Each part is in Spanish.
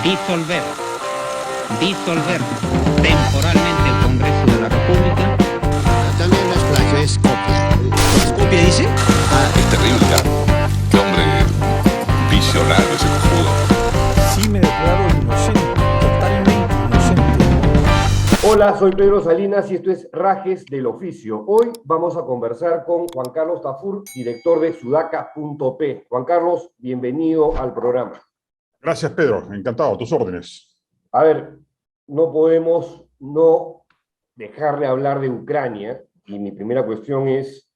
disolver temporalmente el Congreso de la República. También las playas es copia. ¿Copia dice? Es terrible, ¿ah? Qué hombre visionario ese cojudo. Sí me declaro inocente, totalmente inocente. Hola, soy Pedro Salinas y esto es Rajes del Oficio. Hoy vamos a conversar con Juan Carlos Tafur, director de Sudaca.p. Juan Carlos, bienvenido al programa. Gracias, Pedro. Encantado. A tus órdenes. A ver, no podemos no dejar de hablar de Ucrania y mi primera cuestión es,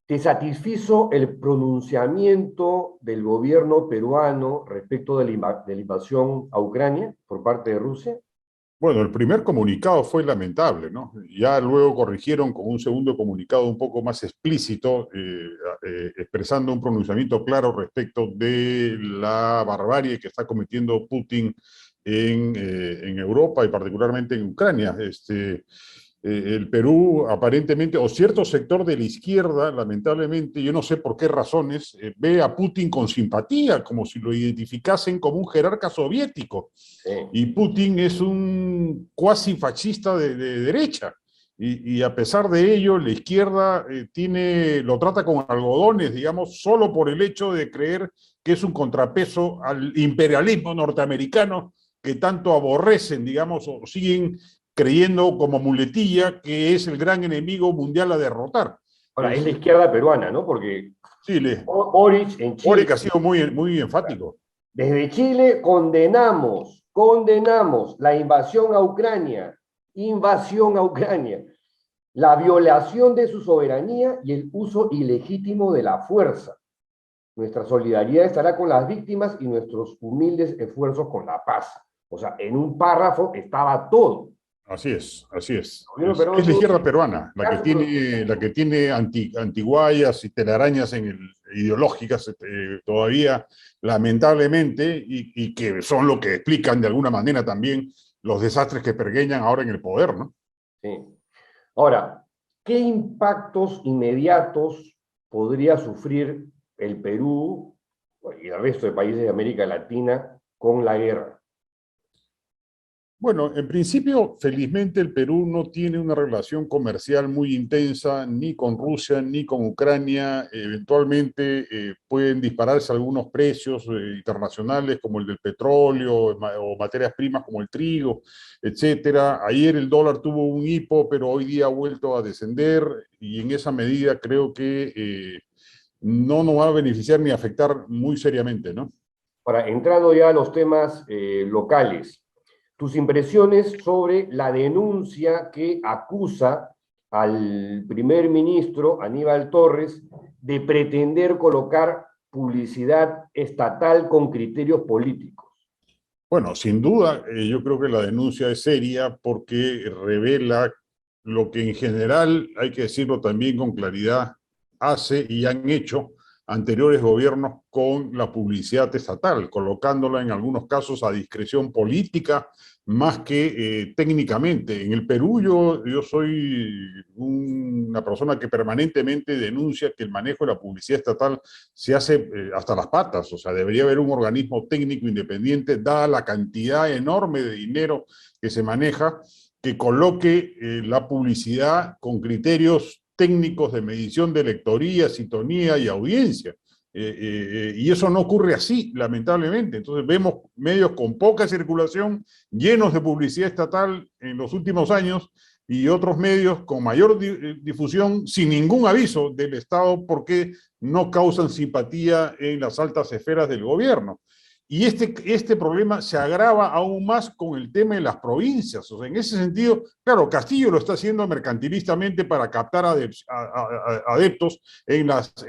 ¿te satisfizo el pronunciamiento del gobierno peruano respecto de la invasión a Ucrania por parte de Rusia? Bueno, el primer comunicado fue lamentable, ¿no? Ya luego corrigieron con un segundo comunicado un poco más explícito, expresando un pronunciamiento claro respecto de la barbarie que está cometiendo Putin en Europa y particularmente en Ucrania. El Perú aparentemente, o cierto sector de la izquierda, lamentablemente, yo no sé por qué razones, ve a Putin con simpatía, como si lo identificasen como un jerarca soviético. Sí. Y Putin es un cuasi fascista de derecha. Y a pesar de ello, la izquierda lo trata con algodones, digamos, solo por el hecho de creer que es un contrapeso al imperialismo norteamericano que tanto aborrecen, digamos, o siguen creyendo como muletilla que es el gran enemigo mundial a derrotar. Ahora, es la izquierda peruana, ¿no? Porque Chile. Boric en Chile. Boric ha sido muy enfático. Desde Chile condenamos la invasión a Ucrania, la violación de su soberanía y el uso ilegítimo de la fuerza. Nuestra solidaridad estará con las víctimas y nuestros humildes esfuerzos con la paz. O sea, en un párrafo estaba todo. Así es, así es. Pero Es la izquierda peruana, la que tiene antiguayas y telarañas ideológicas todavía, lamentablemente, y que son lo que explican de alguna manera también los desastres que pergeñan ahora en el poder, ¿no? Sí. Ahora, ¿qué impactos inmediatos podría sufrir el Perú y el resto de países de América Latina con la guerra? Bueno, en principio, felizmente el Perú no tiene una relación comercial muy intensa ni con Rusia ni con Ucrania. Eventualmente pueden dispararse algunos precios internacionales como el del petróleo o materias primas como el trigo, etcétera. Ayer el dólar tuvo un hipo, pero hoy día ha vuelto a descender y en esa medida creo que no nos va a beneficiar ni afectar muy seriamente, ¿no? Ahora, entrando ya a los temas locales, tus impresiones sobre la denuncia que acusa al primer ministro Aníbal Torres de pretender colocar publicidad estatal con criterios políticos. Bueno, sin duda, yo creo que la denuncia es seria porque revela lo que en general, hay que decirlo también con claridad, hace y han hecho anteriores gobiernos con la publicidad estatal, colocándola en algunos casos a discreción política más que técnicamente. En el Perú yo soy una persona que permanentemente denuncia que el manejo de la publicidad estatal se hace hasta las patas, o sea, debería haber un organismo técnico independiente, dada la cantidad enorme de dinero que se maneja, que coloque la publicidad con criterios técnicos de medición de lectoría, sintonía y audiencia. Y eso no ocurre así, lamentablemente. Entonces vemos medios con poca circulación, llenos de publicidad estatal en los últimos años, y otros medios con mayor difusión sin ningún aviso del Estado porque no causan simpatía en las altas esferas del gobierno. Y este problema se agrava aún más con el tema de las provincias. O sea, en ese sentido, claro, Castillo lo está haciendo mercantilistamente para captar adeptos en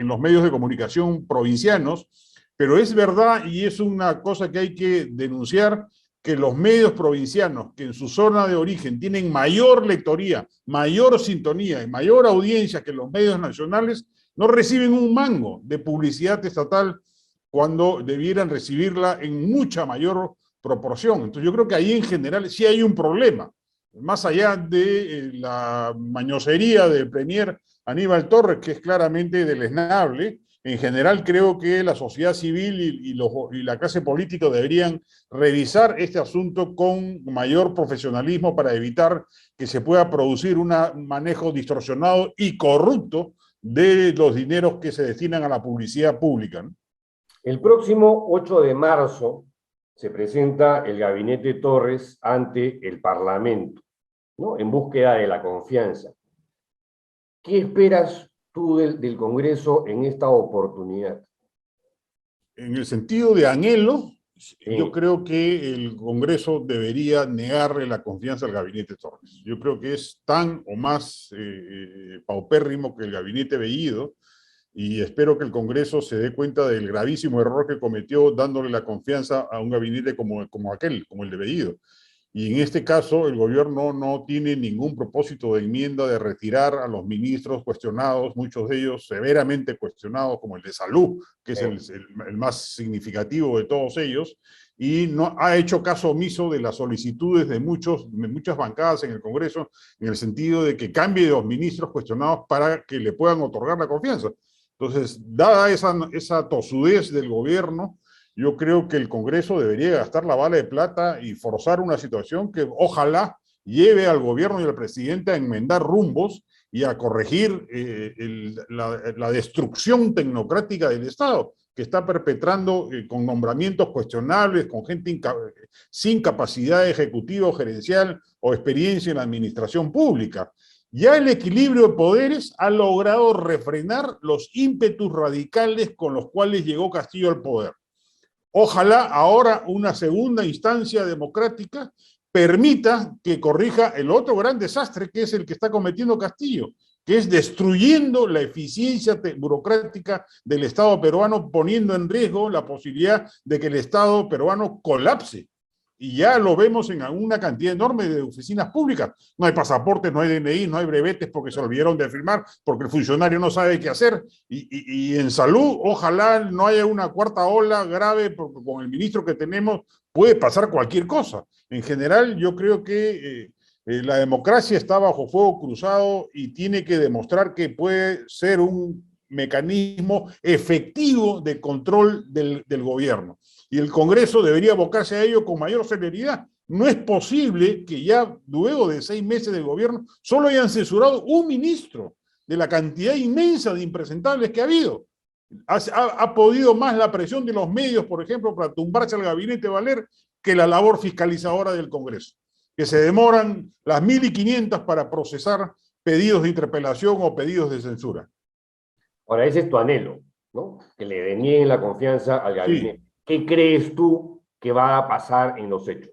los medios de comunicación provincianos, pero es verdad, y es una cosa que hay que denunciar, que los medios provincianos, que en su zona de origen tienen mayor lectoría, mayor sintonía y mayor audiencia que los medios nacionales, no reciben un mango de publicidad estatal cuando debieran recibirla en mucha mayor proporción. Entonces yo creo que ahí en general sí hay un problema, más allá de la mañosería del premier Aníbal Torres, que es claramente deleznable. En general, creo que la sociedad civil y la clase política deberían revisar este asunto con mayor profesionalismo para evitar que se pueda producir un manejo distorsionado y corrupto de los dineros que se destinan a la publicidad pública, ¿no? El próximo 8 de marzo se presenta el gabinete Torres ante el Parlamento, ¿no? En búsqueda de la confianza. ¿Qué esperas tú del Congreso en esta oportunidad? En el sentido de anhelo, Sí. yo creo que el Congreso debería negarle la confianza al gabinete Torres. Yo creo que es tan o más paupérrimo que el gabinete Bellido, y espero que el Congreso se dé cuenta del gravísimo error que cometió dándole la confianza a un gabinete como el de Bellido. Y en este caso, el gobierno no tiene ningún propósito de enmienda de retirar a los ministros cuestionados, muchos de ellos severamente cuestionados, como el de Salud, que es el más significativo de todos ellos, y no ha hecho caso omiso de las solicitudes de muchas bancadas en el Congreso, en el sentido de que cambie de los ministros cuestionados para que le puedan otorgar la confianza. Entonces, dada esa tosudez del gobierno, yo creo que el Congreso debería gastar la bala de plata y forzar una situación que ojalá lleve al gobierno y al presidente a enmendar rumbos y a corregir la destrucción tecnocrática del Estado, que está perpetrando con nombramientos cuestionables, con gente sin capacidad ejecutiva o gerencial o experiencia en la administración pública. Ya el equilibrio de poderes ha logrado refrenar los ímpetus radicales con los cuales llegó Castillo al poder. Ojalá ahora una segunda instancia democrática permita que corrija el otro gran desastre que es el que está cometiendo Castillo, que es destruyendo la eficiencia burocrática del Estado peruano, poniendo en riesgo la posibilidad de que el Estado peruano colapse. Y ya lo vemos en una cantidad enorme de oficinas públicas. No hay pasaportes, no hay DNI, no hay brevetes porque se olvidaron de firmar, porque el funcionario no sabe qué hacer. Y en salud, ojalá no haya una cuarta ola grave, porque con el ministro que tenemos puede pasar cualquier cosa. En general, yo creo que la democracia está bajo fuego cruzado y tiene que demostrar que puede ser un mecanismo efectivo de control del gobierno. Y el Congreso debería abocarse a ello con mayor celeridad. No es posible que ya luego de 6 meses de gobierno solo hayan censurado un ministro de la cantidad inmensa de impresentables que ha habido. Ha podido más la presión de los medios, por ejemplo, para tumbarse al gabinete Valer, que la labor fiscalizadora del Congreso, que se demoran las 1.500 para procesar pedidos de interpelación o pedidos de censura. Ahora, ese es tu anhelo, ¿no? Que le denieguen la confianza al gabinete. Sí. ¿Qué crees tú que va a pasar en los hechos?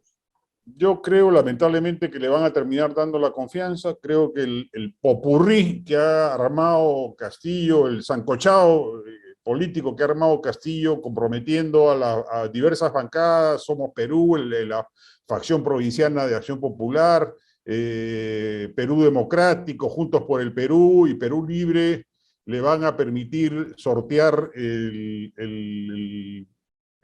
Yo creo, lamentablemente, que le van a terminar dando la confianza. Creo que el popurrí que ha armado Castillo, el sancochado político que ha armado Castillo, comprometiendo a diversas bancadas, Somos Perú, la facción provinciana de Acción Popular, Perú Democrático, Juntos por el Perú y Perú Libre, le van a permitir sortear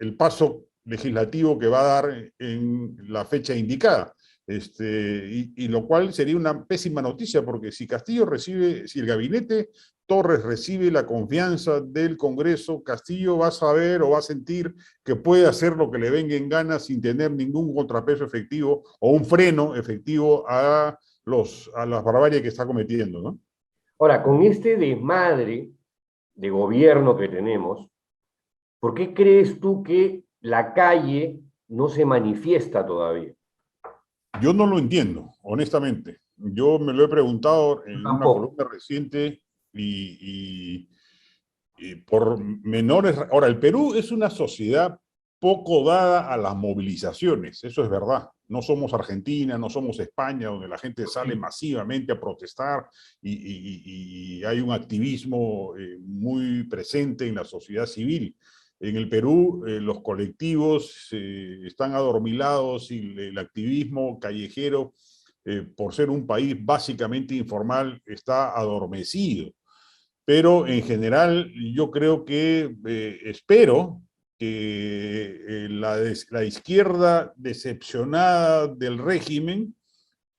el paso legislativo que va a dar en la fecha indicada. Y lo cual sería una pésima noticia, porque si el gabinete Torres recibe la confianza del Congreso, Castillo va a saber o va a sentir que puede hacer lo que le venga en gana sin tener ningún contrapeso efectivo o un freno efectivo a las barbaries que está cometiendo, ¿no? Ahora, con este desmadre de gobierno que tenemos, ¿por qué crees tú que la calle no se manifiesta todavía? Yo no lo entiendo, honestamente. Yo me lo he preguntado en una columna reciente y por menores... Ahora, el Perú es una sociedad poco dada a las movilizaciones, eso es verdad. No somos Argentina, no somos España, donde la gente sale masivamente a protestar y hay un activismo muy presente en la sociedad civil. En el Perú, los colectivos están adormilados y el activismo callejero, por ser un país básicamente informal, está adormecido. Pero en general, yo creo que, espero que la izquierda decepcionada del régimen,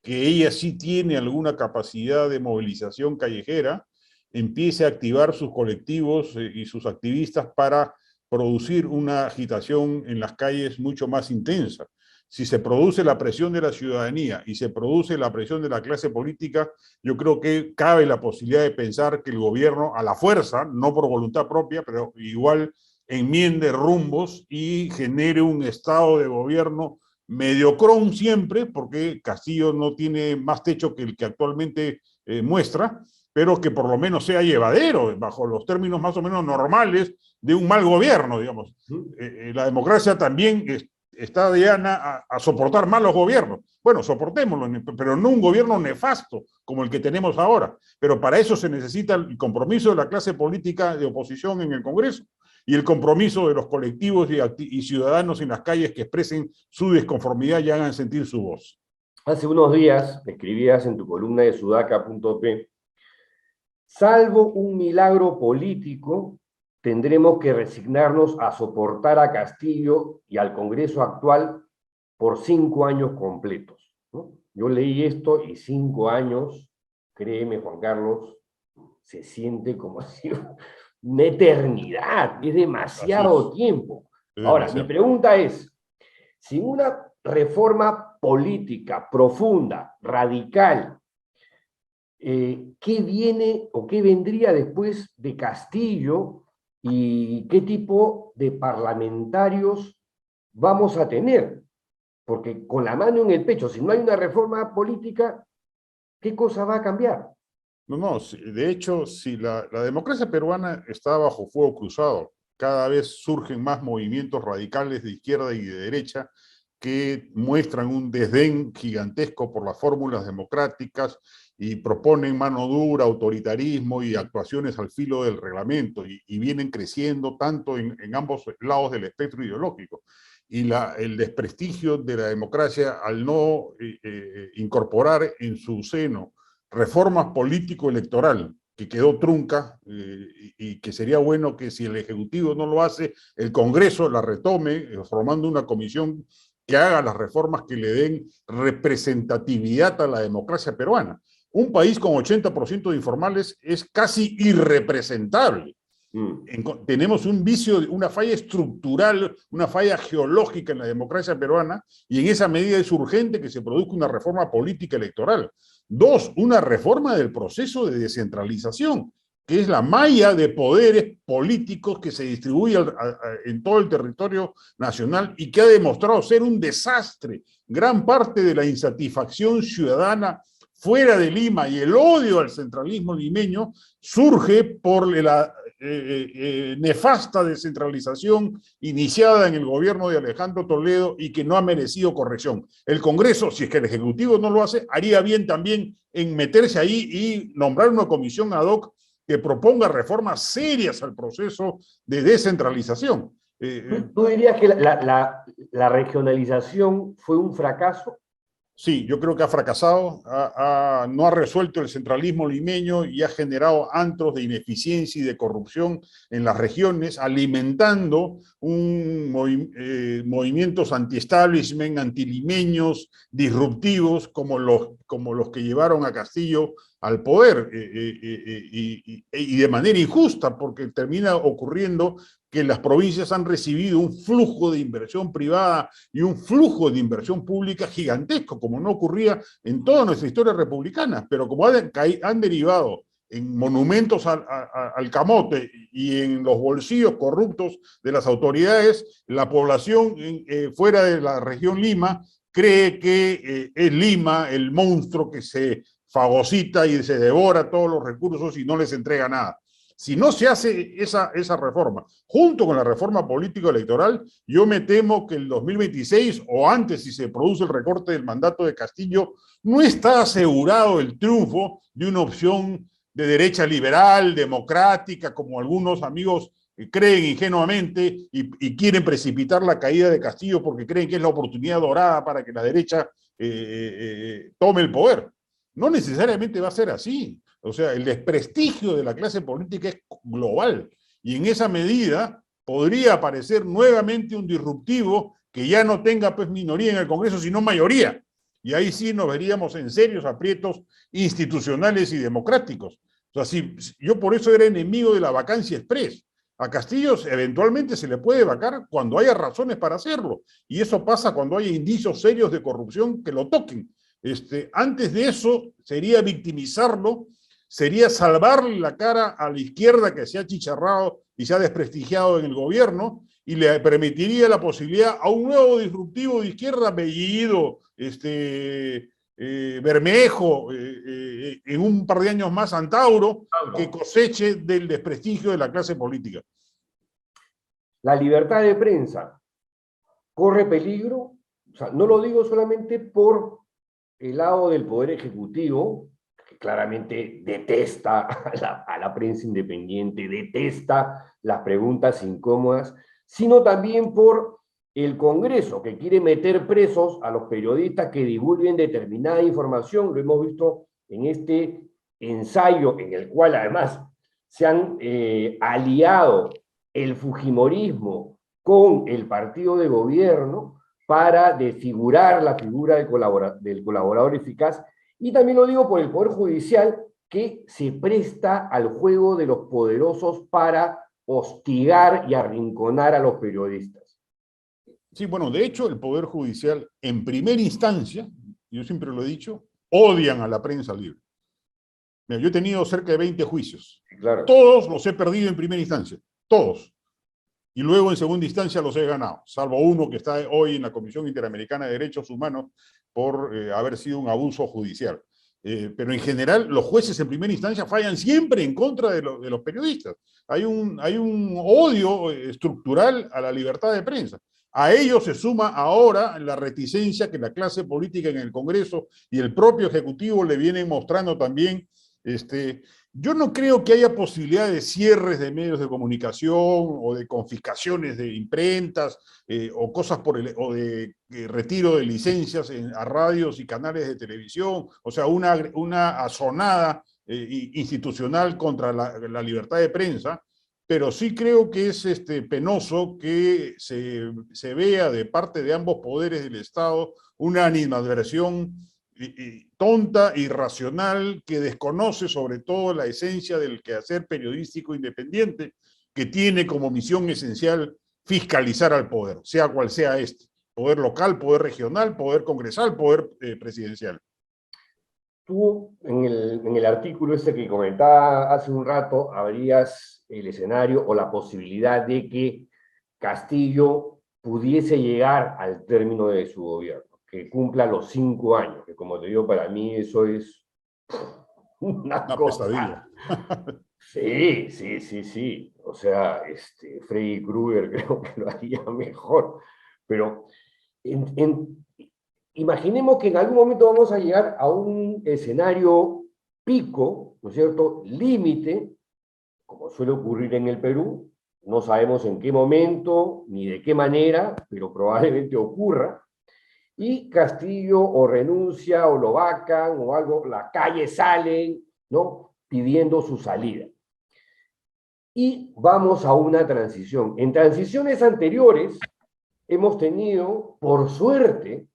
que ella sí tiene alguna capacidad de movilización callejera, empiece a activar sus colectivos y sus activistas para producir una agitación en las calles mucho más intensa. Si se produce la presión de la ciudadanía y se produce la presión de la clase política, yo creo que cabe la posibilidad de pensar que el gobierno, a la fuerza, no por voluntad propia, pero igual enmiende rumbos y genere un estado de gobierno mediocrón siempre, porque Castillo no tiene más techo que el que actualmente muestra, pero que por lo menos sea llevadero, bajo los términos más o menos normales de un mal gobierno, digamos. La democracia también está diana a soportar malos gobiernos. Bueno, soportémoslo, pero no un gobierno nefasto como el que tenemos ahora. Pero para eso se necesita el compromiso de la clase política de oposición en el Congreso y el compromiso de los colectivos y ciudadanos en las calles que expresen su desconformidad y hagan sentir su voz. Hace unos días escribías en tu columna de sudaca.p: salvo un milagro político, tendremos que resignarnos a soportar a Castillo y al Congreso actual por 5 años completos, ¿no? Yo leí esto y 5 años, créeme, Juan Carlos, se siente como si una eternidad, es demasiado tiempo. Ahora, mi pregunta es, sin una reforma política profunda, radical, ¿qué viene o qué vendría después de Castillo y qué tipo de parlamentarios vamos a tener? Porque con la mano en el pecho, si no hay una reforma política, ¿qué cosa va a cambiar? No, de hecho, si la democracia peruana está bajo fuego cruzado, cada vez surgen más movimientos radicales de izquierda y de derecha que muestran un desdén gigantesco por las fórmulas democráticas y proponen mano dura, autoritarismo y actuaciones al filo del reglamento, y vienen creciendo tanto en ambos lados del espectro ideológico. Y el desprestigio de la democracia al no incorporar en su seno reformas político-electoral, que quedó trunca, y que sería bueno que si el Ejecutivo no lo hace, el Congreso la retome, formando una comisión que haga las reformas que le den representatividad a la democracia peruana. Un país con 80% de informales es casi irrepresentable. Tenemos un vicio, una falla estructural, una falla geológica en la democracia peruana, y en esa medida es urgente que se produzca una reforma política electoral. 2, una reforma del proceso de descentralización, que es la malla de poderes políticos que se distribuye en todo el territorio nacional y que ha demostrado ser un desastre. Gran parte de la insatisfacción ciudadana fuera de Lima y el odio al centralismo limeño surge por la nefasta descentralización iniciada en el gobierno de Alejandro Toledo y que no ha merecido corrección. El Congreso, si es que el Ejecutivo no lo hace, haría bien también en meterse ahí y nombrar una comisión ad hoc que proponga reformas serias al proceso de descentralización. ¿Tú dirías que la regionalización fue un fracaso? Sí, yo creo que ha fracasado, no ha resuelto el centralismo limeño y ha generado antros de ineficiencia y de corrupción en las regiones, alimentando movimientos anti-establishment, antilimeños, disruptivos, como los que llevaron a Castillo al poder, y de manera injusta, porque termina ocurriendo que las provincias han recibido un flujo de inversión privada y un flujo de inversión pública gigantesco, como no ocurría en toda nuestra historia republicana, pero como han derivado en monumentos al camote y en los bolsillos corruptos de las autoridades, la población fuera de la región Lima cree que es Lima el monstruo que se fagocita y se devora todos los recursos y no les entrega nada. Si no se hace esa reforma, junto con la reforma político-electoral, yo me temo que el 2026, o antes si se produce el recorte del mandato de Castillo, no está asegurado el triunfo de una opción de derecha liberal, democrática, como algunos amigos creen ingenuamente y quieren precipitar la caída de Castillo porque creen que es la oportunidad dorada para que la derecha tome el poder. No necesariamente va a ser así. O sea, el desprestigio de la clase política es global y en esa medida podría aparecer nuevamente un disruptivo que ya no tenga pues minoría en el Congreso, sino mayoría. Y ahí sí nos veríamos en serios aprietos institucionales y democráticos. O sea, yo por eso era enemigo de la vacancia express. A Castillo eventualmente se le puede vacar cuando haya razones para hacerlo. Y eso pasa cuando hay indicios serios de corrupción que lo toquen. Antes de eso sería victimizarlo, sería salvarle la cara a la izquierda que se ha chicharrado y se ha desprestigiado en el gobierno, y le permitiría la posibilidad a un nuevo disruptivo de izquierda, Bellido, Bermejo, en un par de años más Antauro, que coseche del desprestigio de la clase política. La libertad de prensa corre peligro, o sea, no lo digo solamente por el lado del Poder Ejecutivo, que claramente detesta a la prensa independiente, detesta las preguntas incómodas, sino también por el Congreso, que quiere meter presos a los periodistas que divulguen determinada información. Lo hemos visto en este ensayo, en el cual además se han aliado el fujimorismo con el partido de gobierno para desfigurar la figura del colaborador eficaz. Y también lo digo por el Poder Judicial, que se presta al juego de los poderosos para hostigar y arrinconar a los periodistas. Sí, bueno, de hecho, el Poder Judicial, en primera instancia, yo siempre lo he dicho, odian a la prensa libre. Mira, yo he tenido cerca de 20 juicios. Claro. Todos los he perdido en primera instancia, todos. Y luego en segunda instancia los he ganado, salvo uno que está hoy en la Comisión Interamericana de Derechos Humanos por haber sido un abuso judicial. Pero en general los jueces en primera instancia fallan siempre en contra de los periodistas. Hay un odio estructural a la libertad de prensa. A ello se suma ahora la reticencia que la clase política en el Congreso y el propio Ejecutivo le vienen mostrando también. Yo no creo que haya posibilidad de cierres de medios de comunicación o de confiscaciones de imprentas o cosas o de retiro de licencias a radios y canales de televisión, o sea, una azonada institucional contra la libertad de prensa, pero sí creo que es penoso que se vea de parte de ambos poderes del Estado una animadversión tonta, irracional, que desconoce sobre todo la esencia del quehacer periodístico independiente, que tiene como misión esencial fiscalizar al poder, sea cual sea poder local, poder regional, poder congresal, poder presidencial. Tú, en el artículo ese que comentaba hace un rato, abrías el escenario o la posibilidad de que Castillo pudiese llegar al término de su gobierno, que cumpla los 5 años, que como te digo, para mí eso es una cosa. Pesadilla. Sí. O sea, Freddy Krueger creo que lo haría mejor. Pero imaginemos que en algún momento vamos a llegar a un escenario pico, ¿no es cierto?, límite, como suele ocurrir en el Perú. No sabemos en qué momento ni de qué manera, pero probablemente ocurra. Y Castillo o renuncia o lo vacan o algo, la calle salen, ¿no?, pidiendo su salida. Y vamos a una transición. En transiciones anteriores hemos tenido, por suerte,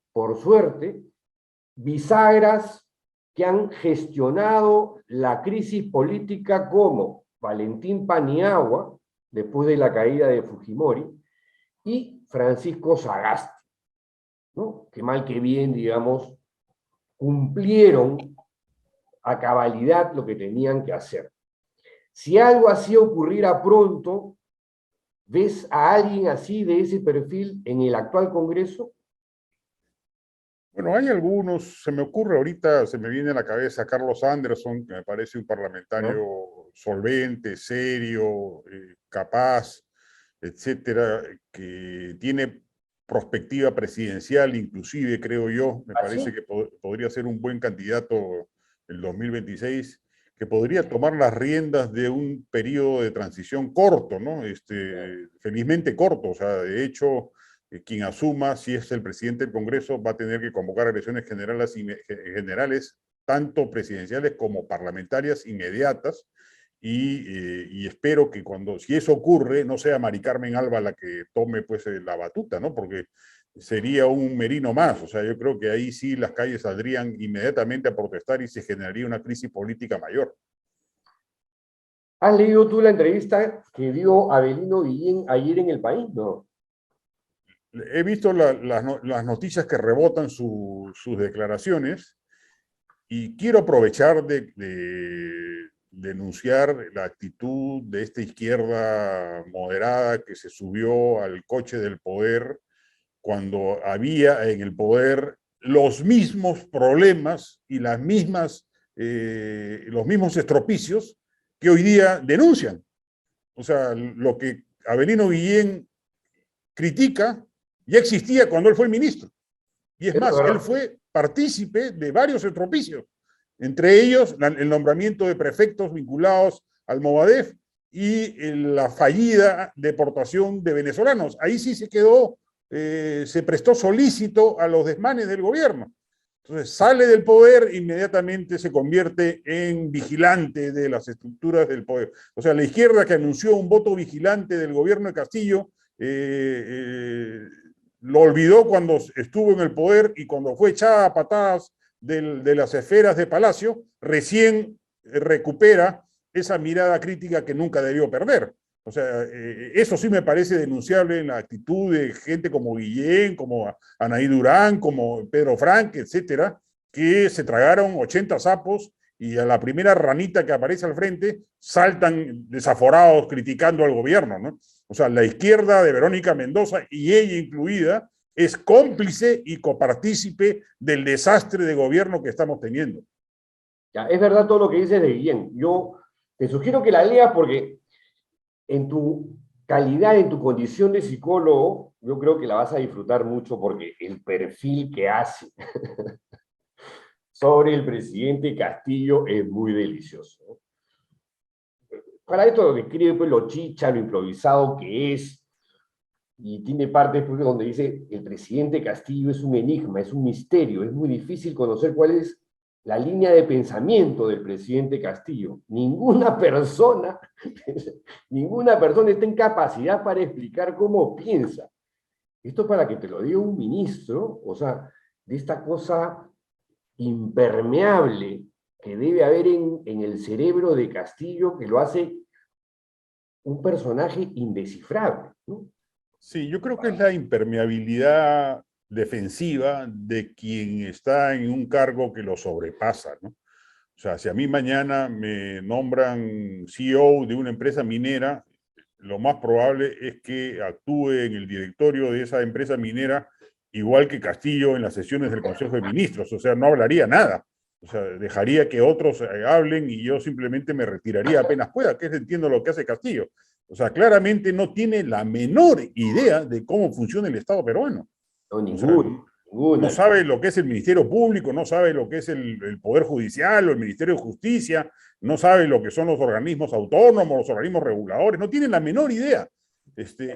bisagras que han gestionado la crisis política, como Valentín Paniagua, después de la caída de Fujimori, y Francisco Sagasti, ¿no?, que mal que bien, digamos, cumplieron a cabalidad lo que tenían que hacer. Si algo así ocurriera pronto, ¿ves a alguien así de ese perfil en el actual Congreso? Bueno, hay algunos, se me ocurre ahorita, se me viene a la cabeza Carlos Anderson, que me parece un parlamentario solvente, serio, capaz, etcétera, que tiene prospectiva presidencial, inclusive, creo yo, me parece que podría ser un buen candidato el 2026, que podría tomar las riendas de un periodo de transición corto, ¿no? Felizmente corto, o sea, de hecho, quien asuma, si es el presidente del Congreso, va a tener que convocar elecciones generales, tanto presidenciales como parlamentarias inmediatas, y espero que si eso ocurre, no sea Mari Carmen Alba la que tome pues la batuta, ¿no? Porque sería un Merino más. O sea, yo creo que ahí sí las calles saldrían inmediatamente a protestar y se generaría una crisis política mayor. ¿Has leído tú la entrevista que dio Avelino Guillén ayer en El País? No. He visto las noticias que rebotan sus declaraciones y quiero aprovechar de denunciar la actitud de esta izquierda moderada que se subió al coche del poder cuando había en el poder los mismos problemas y los mismos estropicios que hoy día denuncian. O sea, lo que Avelino Guillén critica ya existía cuando él fue ministro. Y es más, él fue partícipe de varios estropicios, entre ellos el nombramiento de prefectos vinculados al Movadef y la fallida deportación de venezolanos. Ahí sí se quedó, se prestó solícito a los desmanes del gobierno. Entonces sale del poder, inmediatamente se convierte en vigilante de las estructuras del poder. O sea, la izquierda que anunció un voto vigilante del gobierno de Castillo, lo olvidó cuando estuvo en el poder y cuando fue echada a patadas de las esferas de Palacio, recién recupera esa mirada crítica que nunca debió perder. O sea, eso sí me parece denunciable en la actitud de gente como Guillén, como Anaí Durán, como Pedro Frank, etcétera, que se tragaron 80 sapos y a la primera ranita que aparece al frente saltan desaforados criticando al gobierno, ¿no? O sea, la izquierda de Verónica Mendoza, y ella incluida, es cómplice y copartícipe del desastre de gobierno que estamos teniendo. Ya, es verdad todo lo que dices de Guillén. Yo te sugiero que la leas porque en tu calidad, en tu condición de psicólogo, yo creo que la vas a disfrutar mucho porque el perfil que hace sobre el presidente Castillo es muy delicioso. Para esto lo describe pues, lo chicha, lo improvisado que es, y tiene partes pues, donde dice el presidente Castillo es un enigma, es un misterio, es muy difícil conocer cuál es la línea de pensamiento del presidente Castillo. Ninguna persona está en capacidad para explicar cómo piensa. Esto para que te lo diga un ministro, o sea, de esta cosa impermeable que debe haber en el cerebro de Castillo, que lo hace un personaje indescifrable, ¿no? Sí, yo creo que es la impermeabilidad defensiva de quien está en un cargo que lo sobrepasa, ¿no? O sea, si a mí mañana me nombran CEO de una empresa minera, lo más probable es que actúe en el directorio de esa empresa minera igual que Castillo en las sesiones del Consejo de Ministros, o sea, no hablaría nada. O sea, dejaría que otros hablen y yo simplemente me retiraría apenas pueda, que es, entiendo lo que hace Castillo. O sea, claramente no tiene la menor idea de cómo funciona el Estado peruano. No, ninguna. No sabe lo que es el Ministerio Público, no sabe lo que es el Poder Judicial o el Ministerio de Justicia, no sabe lo que son los organismos autónomos, los organismos reguladores, no tiene la menor idea.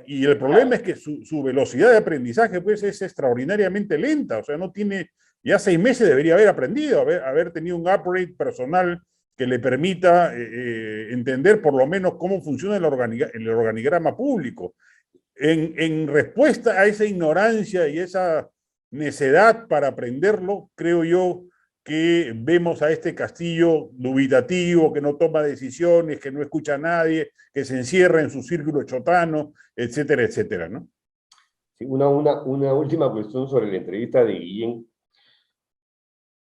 Y el problema es que su velocidad de aprendizaje pues, es extraordinariamente lenta, o sea, no tiene, ya 6 meses debería haber aprendido, haber tenido un upgrade personal que le permita entender por lo menos cómo funciona el organigrama público. En respuesta a esa ignorancia y esa necedad para aprenderlo, creo yo que vemos a este Castillo dubitativo, que no toma decisiones, que no escucha a nadie, que se encierra en su círculo chotano, etcétera, etcétera, ¿no? Sí, una última cuestión sobre la entrevista de Guillén.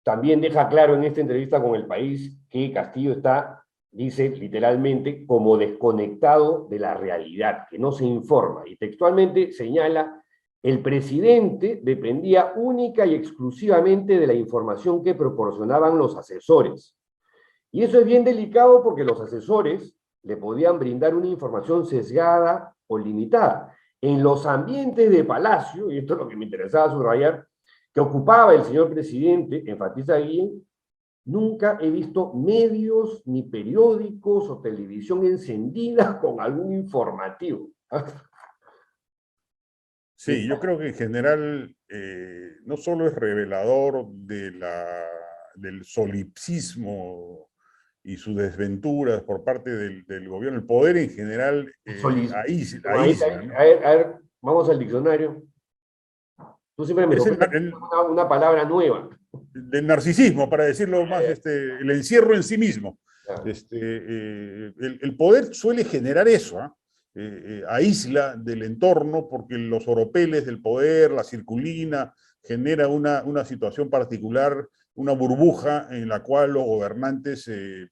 También deja claro en esta entrevista con El País que Castillo está, dice literalmente, como desconectado de la realidad, que no se informa. Y textualmente señala: el presidente dependía única y exclusivamente de la información que proporcionaban los asesores. Y eso es bien delicado porque los asesores le podían brindar una información sesgada o limitada. En los ambientes de Palacio, y esto es lo que me interesaba subrayar, que ocupaba el señor presidente, enfatiza Guillén, nunca he visto medios, ni periódicos o televisión encendida con algún informativo. Sí, yo creo que en general no solo es revelador del solipsismo y sus desventuras por parte del gobierno, el poder en general, aísla, ¿no? A ver, vamos al diccionario. Tú siempre me propones una palabra nueva. Del narcisismo, para decirlo más, el encierro en sí mismo. Claro. El poder suele generar eso, ¿ah? Aísla del entorno porque los oropeles del poder, la circulina, genera una situación particular, una burbuja en la cual los gobernantes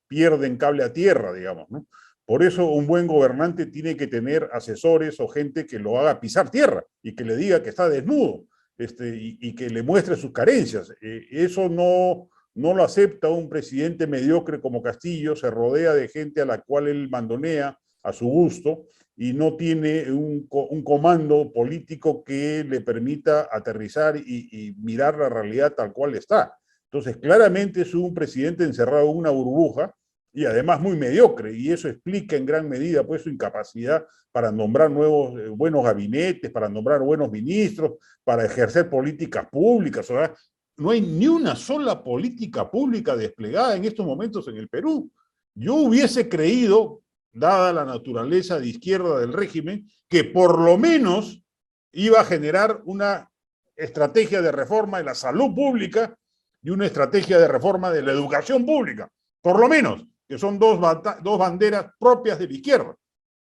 pierden cable a tierra, digamos, ¿no? Por eso un buen gobernante tiene que tener asesores o gente que lo haga pisar tierra y que le diga que está desnudo, y que le muestre sus carencias. Eso no lo acepta un presidente mediocre como Castillo, se rodea de gente a la cual él mandonea a su gusto y no tiene un comando político que le permita aterrizar y mirar la realidad tal cual está. Entonces, claramente es un presidente encerrado en una burbuja y además muy mediocre, y eso explica en gran medida pues, su incapacidad para nombrar buenos gabinetes, para nombrar buenos ministros, para ejercer políticas públicas. O sea, no hay ni una sola política pública desplegada en estos momentos en el Perú. Yo hubiese creído, dada la naturaleza de izquierda del régimen, que por lo menos iba a generar una estrategia de reforma de la salud pública y una estrategia de reforma de la educación pública, por lo menos, que son dos banderas propias de la izquierda.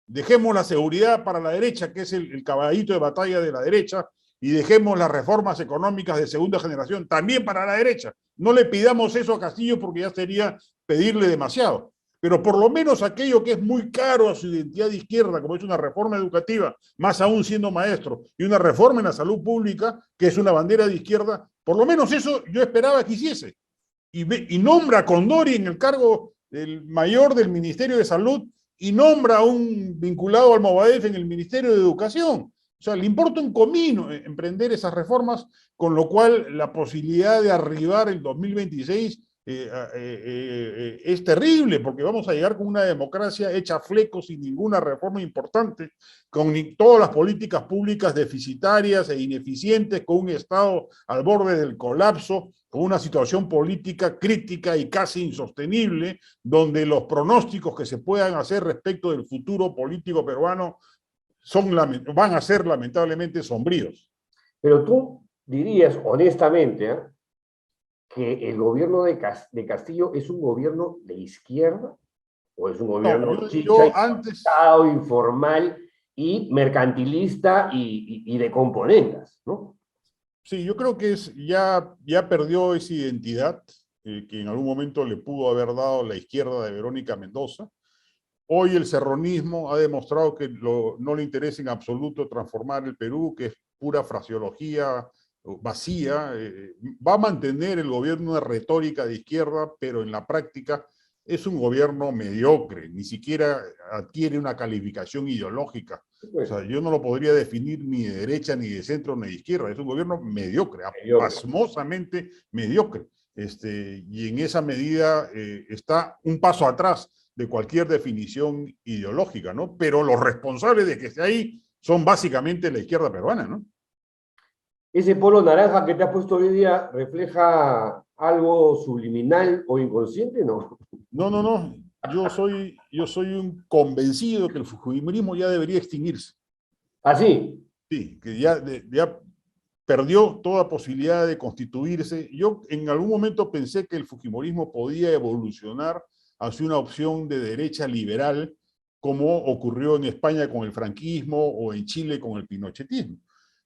Dejemos la seguridad para la derecha, que es el caballito de batalla de la derecha, y dejemos las reformas económicas de segunda generación también para la derecha. No le pidamos eso a Castillo porque ya sería pedirle demasiado. Pero por lo menos aquello que es muy caro a su identidad de izquierda, como es una reforma educativa, más aún siendo maestro, y una reforma en la salud pública, que es una bandera de izquierda, por lo menos eso yo esperaba que hiciese. Y nombra a Condori en el cargo del mayor del Ministerio de Salud y nombra a un vinculado al Movadef en el Ministerio de Educación. O sea, le importa un comino emprender esas reformas, con lo cual la posibilidad de arribar el 2026 es terrible, porque vamos a llegar con una democracia hecha flecos sin ninguna reforma importante, con todas las políticas públicas deficitarias e ineficientes, con un Estado al borde del colapso, con una situación política crítica y casi insostenible, donde los pronósticos que se puedan hacer respecto del futuro político peruano van a ser lamentablemente sombríos. Pero tú dirías honestamente, ¿eh?, que el gobierno de Castillo es un gobierno de izquierda o es un gobierno informal y mercantilista y de componendas, ¿no? Sí, yo creo que ya perdió esa identidad que en algún momento le pudo haber dado la izquierda de Verónica Mendoza. Hoy el serronismo ha demostrado que no le interesa en absoluto transformar el Perú, que es pura fraseología vacía. Va a mantener el gobierno una retórica de izquierda, pero en la práctica es un gobierno mediocre, ni siquiera adquiere una calificación ideológica. O sea, yo no lo podría definir ni de derecha, ni de centro, ni de izquierda. Es un gobierno mediocre, pasmosamente mediocre. Y en esa medida está un paso atrás de cualquier definición ideológica, ¿no? Pero los responsables de que esté ahí son básicamente la izquierda peruana, ¿no? ¿Ese polo naranja que te has puesto hoy día refleja algo subliminal o inconsciente? No. No. Yo soy un convencido que el fujimorismo ya debería extinguirse. ¿Ah, sí? Sí, que ya perdió toda posibilidad de constituirse. Yo en algún momento pensé que el fujimorismo podía evolucionar hacia una opción de derecha liberal, como ocurrió en España con el franquismo o en Chile con el pinochetismo.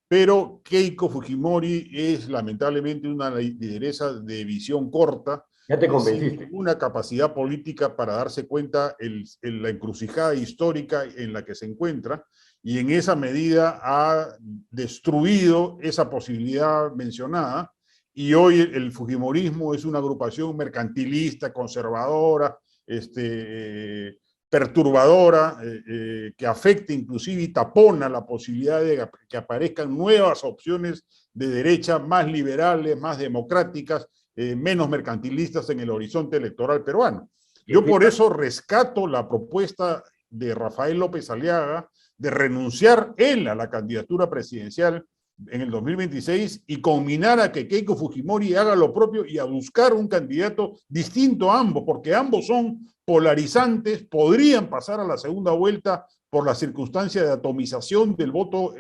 Pero Keiko Fujimori es lamentablemente una lideresa de visión corta. Ya te convenciste. Sin una capacidad política para darse cuenta en la encrucijada histórica en la que se encuentra, y en esa medida ha destruido esa posibilidad mencionada, y hoy el fujimorismo es una agrupación mercantilista, conservadora, perturbadora, que afecta inclusive y tapona la posibilidad de que aparezcan nuevas opciones de derecha más liberales, más democráticas, menos mercantilistas en el horizonte electoral peruano. Yo por eso rescato la propuesta de Rafael López Aliaga de renunciar él a la candidatura presidencial en el 2026 y combinar a que Keiko Fujimori haga lo propio y a buscar un candidato distinto a ambos, porque ambos son polarizantes, podrían pasar a la segunda vuelta por la circunstancia de atomización del voto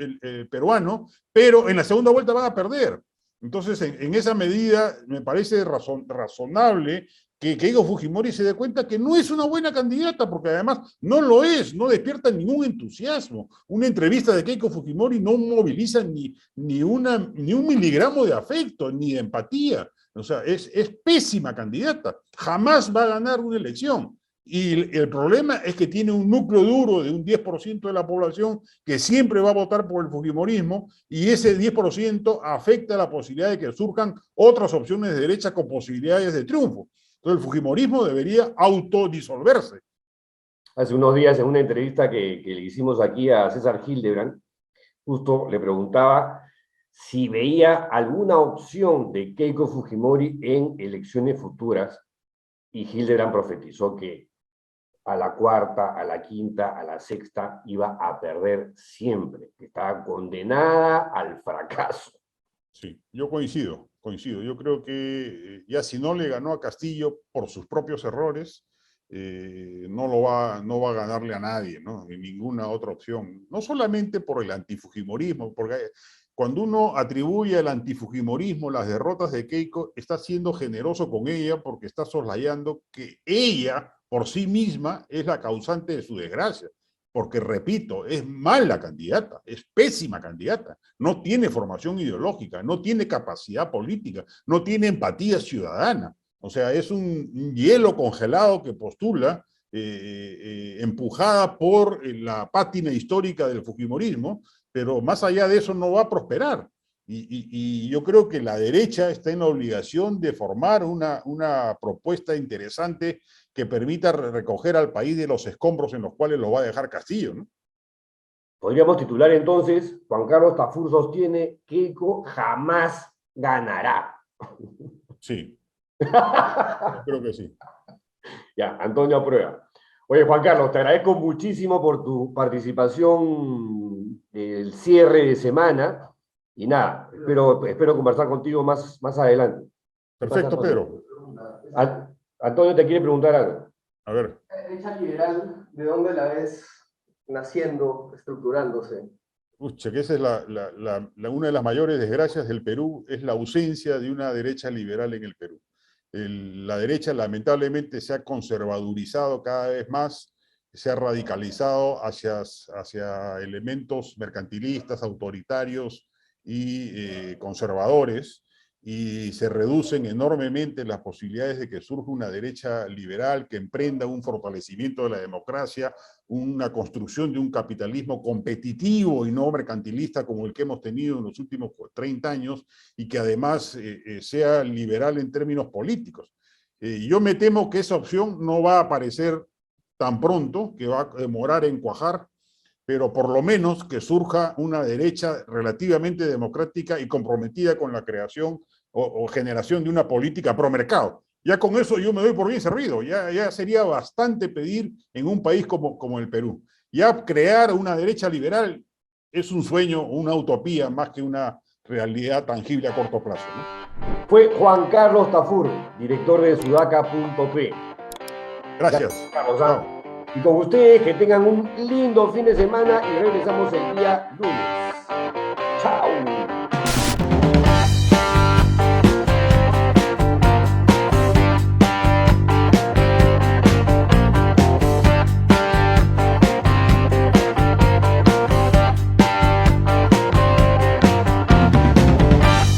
peruano, pero en la segunda vuelta van a perder. Entonces, en esa medida, me parece razonable que Keiko Fujimori se dé cuenta que no es una buena candidata, porque además no lo es, no despierta ningún entusiasmo. Una entrevista de Keiko Fujimori no moviliza ni un miligramo de afecto, ni de empatía. O sea, es pésima candidata. Jamás va a ganar una elección. Y el problema es que tiene un núcleo duro de un 10% de la población que siempre va a votar por el fujimorismo, y ese 10% afecta la posibilidad de que surjan otras opciones de derecha con posibilidades de triunfo. Entonces el fujimorismo debería autodisolverse. Hace unos días, en una entrevista que le hicimos aquí a César Hildebrand, justo le preguntaba si veía alguna opción de Keiko Fujimori en elecciones futuras, y Hildebrand profetizó que a la cuarta, a la quinta, a la sexta iba a perder siempre, que estaba condenada al fracaso. Sí, yo coincido. Yo creo que ya si no le ganó a Castillo por sus propios errores, no va a ganarle a nadie, ¿no? En ninguna otra opción. No solamente por el antifujimorismo, porque cuando uno atribuye al antifujimorismo las derrotas de Keiko, está siendo generoso con ella porque está soslayando que ella por sí misma es la causante de su desgracia. Porque, repito, es mala candidata, es pésima candidata, no tiene formación ideológica, no tiene capacidad política, no tiene empatía ciudadana. O sea, es un hielo congelado que postula, empujada por la pátina histórica del fujimorismo, pero más allá de eso no va a prosperar. Y yo creo que la derecha está en la obligación de formar una propuesta interesante que permita recoger al país de los escombros en los cuales lo va a dejar Castillo, ¿no? Podríamos titular entonces: Juan Carlos Tafur sostiene que Keiko jamás ganará. Sí, yo creo que sí. Ya, Antonio aprueba. Oye, Juan Carlos, te agradezco muchísimo por tu participación del cierre de semana. Y nada, espero conversar contigo más adelante. Perfecto, Pedro. Antonio te quiere preguntar algo. A ver. La derecha liberal, ¿de dónde la ves naciendo, estructurándose? Pucha, que esa es una de las mayores desgracias del Perú, es la ausencia de una derecha liberal en el Perú. La derecha lamentablemente se ha conservadurizado cada vez más, se ha radicalizado hacia elementos mercantilistas, autoritarios y conservadores, y se reducen enormemente las posibilidades de que surja una derecha liberal que emprenda un fortalecimiento de la democracia, una construcción de un capitalismo competitivo y no mercantilista como el que hemos tenido en los últimos 30 años, y que además sea liberal en términos políticos. Yo me temo que esa opción no va a aparecer tan pronto, que va a demorar en cuajar, pero por lo menos que surja una derecha relativamente democrática y comprometida con la creación o generación de una política pro mercado. Ya con eso yo me doy por bien servido, ya sería bastante pedir en un país como el Perú. Ya crear una derecha liberal es un sueño, una utopía, más que una realidad tangible a corto plazo, ¿no? Fue Juan Carlos Tafur, director de sudaca.p. Gracias. Carlos, y con ustedes, que tengan un lindo fin de semana y regresamos el día lunes. Chao.